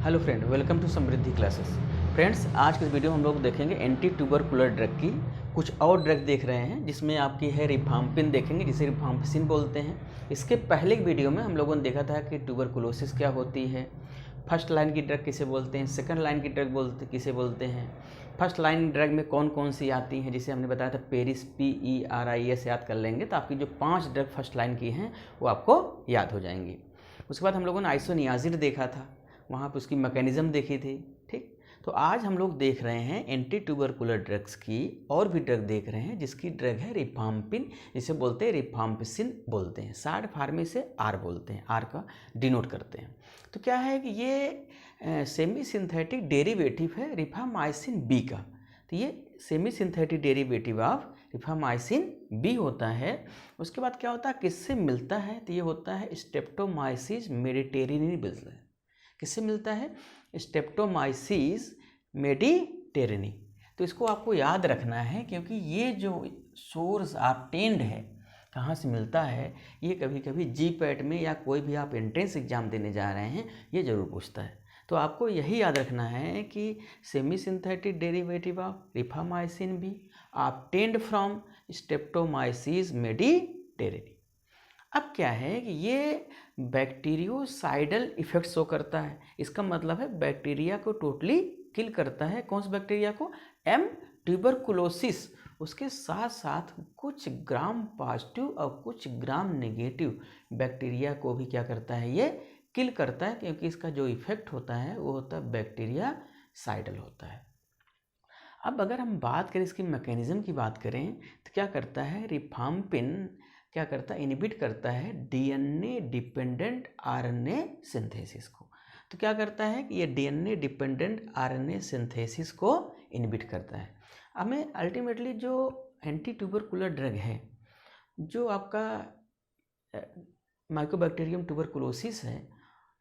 Hello friend, welcome to Samriddhi classes. Friends, आज के इस वीडियो में हम लोग देखेंगे एंटी ट्यूबरकुलर ड्रग की। कुछ और ड्रग देख रहे हैं जिसमें आपकी है रिफाम्पिन देखेंगे, जिसे रिफाम्पिसिन बोलते हैं। इसके पहले वीडियो में हम लोगों ने देखा था कि ट्यूबरकुलोसिस क्या होती है, फर्स्ट लाइन की ड्रग किसे बोलते हैं, सेकंड लाइन की ड्रग किसे बोलते हैं, फर्स्ट लाइन ड्रग में कौन कौन सी आती हैं, जिसे हमने बताया था पेरिस PERIS याद कर लेंगे तो आपकी जो 5 ड्रग फर्स्ट लाइन की हैं वो आपको याद हो जाएंगी। उसके बाद हम लोगों ने आइसोनियाजिड देखा था, वहाँ पे उसकी मैकेनिज़्म देखी थी। ठीक, तो आज हम लोग देख रहे हैं एंटी ट्यूबरकुलर ड्रग्स की, और भी ड्रग देख रहे हैं जिसकी ड्रग है रिफाम्पिन, जिसे बोलते हैं रिफाम्पिसिन बोलते हैं, शार्ट फॉर्म में से आर बोलते हैं, आर का डिनोट करते हैं। तो क्या है कि ये सेमी सिंथेटिक डेरिवेटिव है रिफामाइसिन बी का। तो ये semi synthetic derivative of rifamycin B होता है। उसके बाद क्या होता है, किससे मिलता है, तो ये होता है स्ट्रेप्टोमाइसिस मेडिटेरियनिबिल्स। किससे मिलता है, स्ट्रेप्टोमाइसिस मेडिटेरियनी। तो इसको आपको याद रखना है क्योंकि ये जो सोर्स ऑब्टेन्ड है, कहाँ से मिलता है, ये कभी कभी GPAT में या कोई भी आप एंट्रेंस एग्जाम देने जा रहे हैं ये ज़रूर पूछता है। तो आपको यही याद रखना है कि semi synthetic derivative of rifamycin B obtained from Streptomyces mediterranei. अब क्या है कि ये बैक्टीरियोसाइडल इफेक्ट शो करता है। इसका मतलब है बैक्टीरिया को टोटली किल करता है। कौन से बैक्टीरिया को, एम ट्यूबरकुलोसिस। उसके साथ साथ कुछ ग्राम पॉजिटिव और कुछ ग्राम नेगेटिव बैक्टीरिया को भी क्या करता है, ये किल करता है, क्योंकि इसका जो इफेक्ट होता है वो होता है बैक्टीरिया साइडल होता है। अब अगर हम बात करें इसकी मैकेनिज्म की बात करें तो क्या करता है, रिफाम्पिन क्या करता है, इनहिबिट करता है DNA डिपेंडेंट RNA सिंथेसिस को। तो क्या करता है कि ये DNA डिपेंडेंट RNA सिंथेसिस को इनहिबिट करता है। हमें अल्टीमेटली जो एंटी ट्यूबरकुलर ड्रग है, जो आपका माइकोबैक्टीरियम ट्यूबरकुलोसिस है,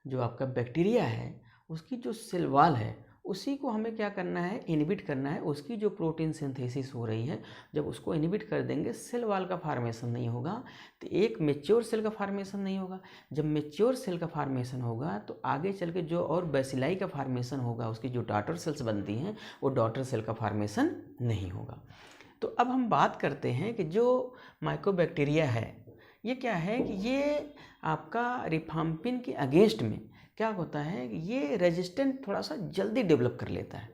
जो आपका बैक्टीरिया है, उसकी जो सेल वॉल है उसी को हमें क्या करना है, इनहिबिट करना है। उसकी जो प्रोटीन सिंथेसिस हो रही है, जब उसको इनहिबिट कर देंगे सेल वॉल का फार्मेशन नहीं होगा, तो एक मेच्योर सेल का फार्मेशन नहीं होगा। जब मेच्योर सेल का फार्मेशन होगा तो आगे चल के जो और बेसिलाई का फार्मेशन होगा, उसकी जो डॉटर सेल्स बनती हैं वो डॉटर सेल का फार्मेशन नहीं होगा। तो अब हम बात करते हैं कि जो माइकोबैक्टीरिया है ये क्या है कि ये आपका रिफाम्पिन के अगेंस्ट में क्या होता है कि ये रेजिस्टेंट थोड़ा सा जल्दी डेवलप कर लेता है।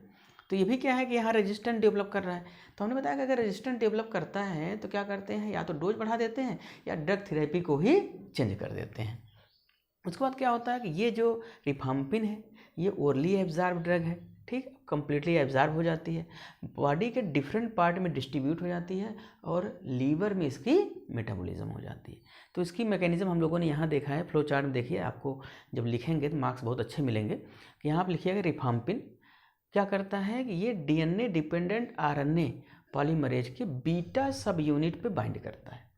तो ये भी क्या है कि यहाँ रेजिस्टेंट डेवलप कर रहा है। तो हमने बताया कि अगर रेजिस्टेंट डेवलप करता है तो क्या करते हैं, या तो डोज बढ़ा देते हैं या ड्रग थेरेपी को ही चेंज कर देते हैं। उसके बाद क्या होता है कि ये जो रिफाम्पिन है ये ओरली एब्जॉर्ब ड्रग है। ठीक, कम्प्लीटली एब्जॉर्ब हो जाती है, बॉडी के डिफरेंट पार्ट में डिस्ट्रीब्यूट हो जाती है और लीवर में इसकी मेटाबॉलिज्म हो जाती है। तो इसकी मैकेनिज्म हम लोगों ने यहाँ देखा है, फ्लो चार्ट में देखिए। आपको जब लिखेंगे तो मार्क्स बहुत अच्छे मिलेंगे। कि यहाँ आप लिखिएगा रिफाम्पिन क्या करता है कि ये DNA डिपेंडेंट RNA पॉलीमरेज के बीटा सब यूनिट पे बाइंड करता है।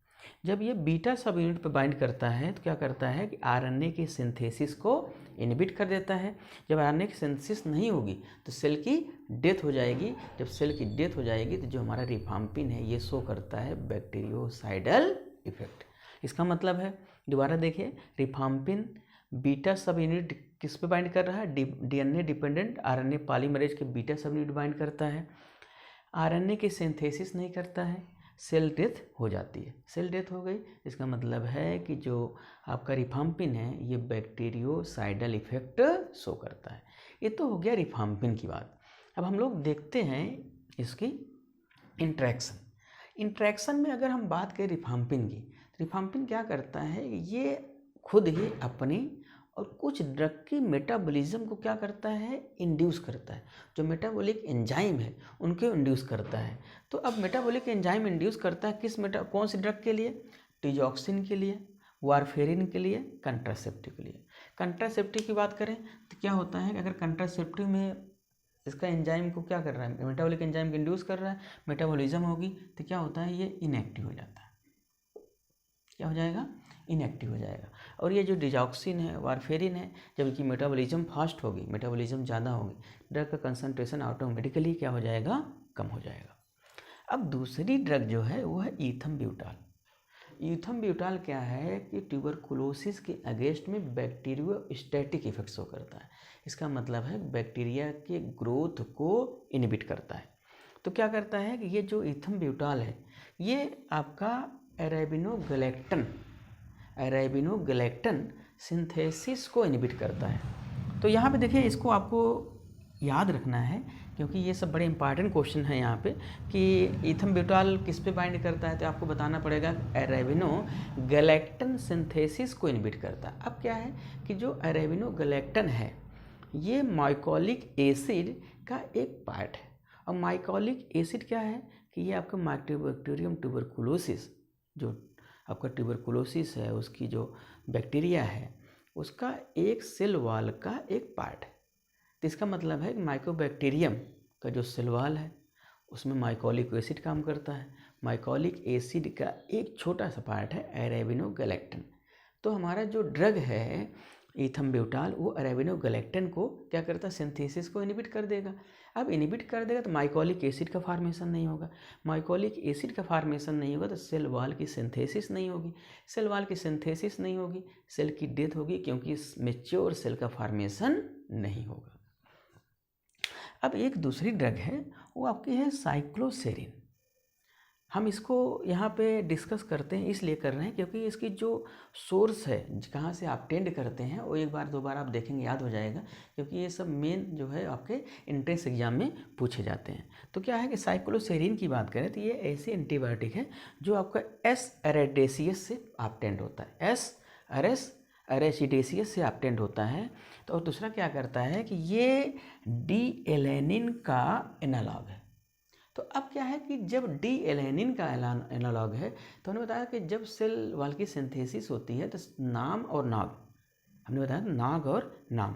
जब ये बीटा सब यूनिट पे बाइंड करता है तो क्या करता है कि RNA की सिंथेसिस को इनहिबिट कर देता है। जब RNA की सिंथेसिस नहीं होगी तो सेल की डेथ हो जाएगी। जब सेल की डेथ हो जाएगी तो जो हमारा रिफाम्पिन है ये शो करता है बैक्टीरियोसाइडल इफेक्ट। इसका मतलब है, दोबारा देखिए, रिफाम्पिन बीटा सब यूनिट किस पे बाइंड कर रहा है, DNA डिपेंडेंट RNA पॉलीमरेज के बीटा सब यूनिट बाइंड करता है। RNA की सिंथेसिस नहीं करता है, सेल डेथ हो जाती है। सेल डेथ हो गई, इसका मतलब है कि जो आपका रिफाम्पिन है ये बैक्टीरियोसाइडल इफेक्ट शो करता है। ये तो हो गया रिफाम्पिन की बात। अब हम लोग देखते हैं इसकी इंट्रैक्शन में अगर हम बात करें रिफाम्पिन की, रिफाम्पिन क्या करता है, ये खुद ही अपनी और कुछ ड्रग की मेटाबॉलिज्म को क्या करता है, इंड्यूस करता है। जो मेटाबॉलिक एंजाइम है उनको इंड्यूस करता है। तो अब मेटाबॉलिक एंजाइम इंड्यूस करता है किस कौन सी ड्रग के लिए, टिजॉक्सिन के लिए, वारफेरिन के लिए, कंट्रासेप्टिव के लिए। कंट्रासेप्टिव की बात करें तो क्या होता है कि अगर कंट्रासेप्टिव में इसका एंजाइम को क्या कर रहा है, मेटाबॉलिक एंजाइम को इंड्यूस कर रहा है, मेटाबॉलिज्म होगी तो क्या होता है, ये इनएक्टिव हो जाता है। क्या हो जाएगा, इनएक्टिव हो जाएगा। और ये जो डिजॉक्सिन है, वारफेरिन है, जब इनकी मेटाबॉलिज्म फास्ट होगी, मेटाबॉलिज्म ज़्यादा होगी, ड्रग का कंसंट्रेशन ऑटोमेटिकली क्या हो जाएगा, कम हो जाएगा। अब दूसरी ड्रग जो है वो है ईथम्ब्यूटाल। ईथम्ब्यूटाल क्या है कि ट्यूबरकुलोसिस के अगेंस्ट में बैक्टीरियोस्टैटिक इफेक्ट शो करता है। इसका मतलब है बैक्टीरिया के ग्रोथ को इनहिबिट करता है। तो क्या करता है कि ये जो ईथम्ब्यूटाल है ये आपका अरेबिनोगैलेक्टन सिंथेसिस को इनहिबिट करता है। तो यहाँ पे देखिए, इसको आपको याद रखना है क्योंकि ये सब बड़े इंपॉर्टेंट क्वेश्चन है यहाँ पे कि ईथम्ब्यूटाल किस पे बाइंड करता है। तो आपको बताना पड़ेगा अरेबिनोगैलेक्टन सिंथेसिस को इनहिबिट करता है। अब क्या है कि जो अरेबिनोगैलेक्टन है ये माइकोलिक एसिड का एक पार्ट है। और माइकोलिक एसिड क्या है कि ये आपका माइकोबैक्टीरियम ट्यूबरकुलोसिस, जो आपका ट्यूबरकुलोसिस है उसकी जो बैक्टीरिया है उसका एक सेल वॉल का एक पार्ट है। तो इसका मतलब है कि माइकोबैक्टीरियम का जो सेल वॉल है उसमें माइकोलिक एसिड काम करता है। माइकोलिक एसिड का एक छोटा सा पार्ट है अरेबिनोगैलेक्टन। तो हमारा जो ड्रग है ईथम्ब्यूटाल वो अरेबिनोगैलेक्टन को क्या करता है, सिंथेसिस को इनहिबिट कर देगा। अब इनहिबिट कर देगा तो माइकोलिक एसिड का फार्मेशन नहीं होगा। माइकोलिक एसिड का फार्मेशन नहीं होगा तो सेल वॉल की सिंथेसिस नहीं होगी। सेल वॉल की सिंथेसिस नहीं होगी, सेल की डेथ होगी क्योंकि मैच्योर सेल का फार्मेशन नहीं होगा। अब एक दूसरी ड्रग है वो आपकी है साइक्लोसेरिन। हम इसको यहाँ पे डिस्कस करते हैं, इसलिए कर रहे हैं क्योंकि इसकी जो सोर्स है कहाँ से आप टेंड करते हैं वो एक बार दो बार आप देखेंगे याद हो जाएगा, क्योंकि ये सब मेन जो है आपके एंट्रेंस एग्जाम में पूछे जाते हैं। तो क्या है कि साइक्लोसेरिन की बात करें तो ये ऐसी एंटीबायोटिक है जो आपका एस एरेडेसियस से आपटेंड होता है। एस एरेसिडेसियस से आपटेंड होता है। तो और दूसरा क्या करता है कि ये डी एलेनिन का एनालॉग है। तो अब क्या है कि जब डी एलेनिन का एनालॉग है तो हमने बताया कि जब सेल वॉल की सिंथेसिस होती है तो नाम और नाग, हमने बताया नाग और NAM,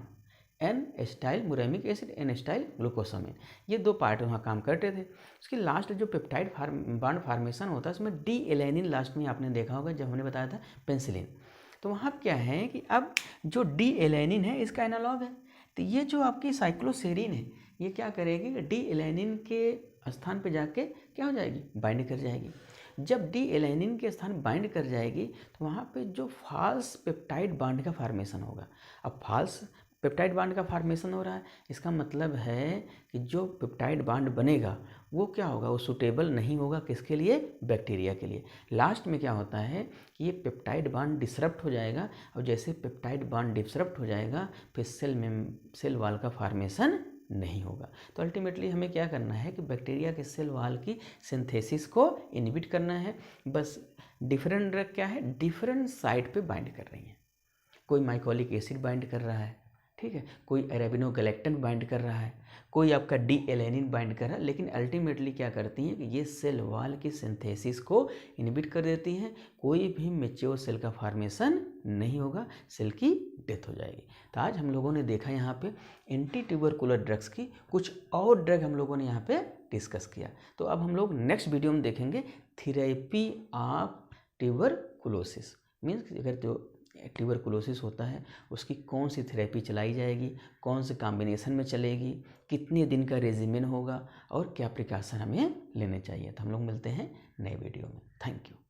N acetyl muramic acid, N acetyl glucosamine, ये दो पार्ट वहाँ काम करते थे। उसकी लास्ट जो पेप्टाइड बॉन्ड फार्मेशन होता है उसमें डी एलेनिन लास्ट में आपने देखा होगा जब हमने बताया था पेंसिलिन। तो वहाँ क्या है कि अब जो डी एलेनिन है इसका एनालॉग है। तो ये जो आपकी साइक्लोसेरिन है ये क्या करेगी कि डी एलेनिन के स्थान पे जाके क्या हो जाएगी, बाइंड कर जाएगी। जब डी एलेनिन के स्थान बाइंड कर जाएगी तो वहाँ पे जो फॉल्स पेप्टाइड बॉन्ड का फार्मेशन होगा। अब फॉल्स पेप्टाइड बॉन्ड का फार्मेशन हो रहा है, इसका मतलब है कि जो पेप्टाइड बॉन्ड बनेगा वो क्या होगा, वो सूटेबल नहीं होगा किसके लिए, बैक्टीरिया के लिए। लास्ट में क्या होता है कि ये पेप्टाइड बॉन्ड डिसरप्ट हो जाएगा और जैसे पेप्टाइड बॉन्ड डिसरप्ट हो जाएगा फिर सेल वॉल का फार्मेशन नहीं होगा। तो अल्टीमेटली हमें क्या करना है कि बैक्टीरिया के सेल वॉल की सिंथेसिस को इनहिबिट करना है। बस डिफरेंट ड्रग क्या है, डिफरेंट साइट पे बाइंड कर रही है। कोई माइकोलिक एसिड बाइंड कर रहा है, ठीक है, कोई अरेबिनोगैलेक्टन बाइंड कर रहा है, कोई आपका डी एलेनिन बाइंड कर रहा है, लेकिन अल्टीमेटली क्या करती हैं कि ये सेल वॉल की सिंथेसिस को इनहिबिट कर देती हैं। कोई भी मैच्योर सेल का फार्मेशन नहीं होगा, सेल की डेथ हो जाएगी। तो आज हम लोगों ने देखा यहाँ पे एंटी ट्यूबरकुलर ड्रग्स की, कुछ और ड्रग हम लोगों ने यहाँ पे डिस्कस किया। तो अब हम लोग नेक्स्ट वीडियो में देखेंगे थेरेपी ऑफ ट्यूबरकुलोसिस। मीन्स अगर जो ट्यूबरकुलोसिस होता है उसकी कौन सी थेरेपी चलाई जाएगी, कौन से कॉम्बिनेशन में चलेगी, कितने दिन का रेजिमेन होगा और क्या प्रिकॉशन हमें लेने चाहिए। तो हम लोग मिलते हैं नए वीडियो में। Thank you.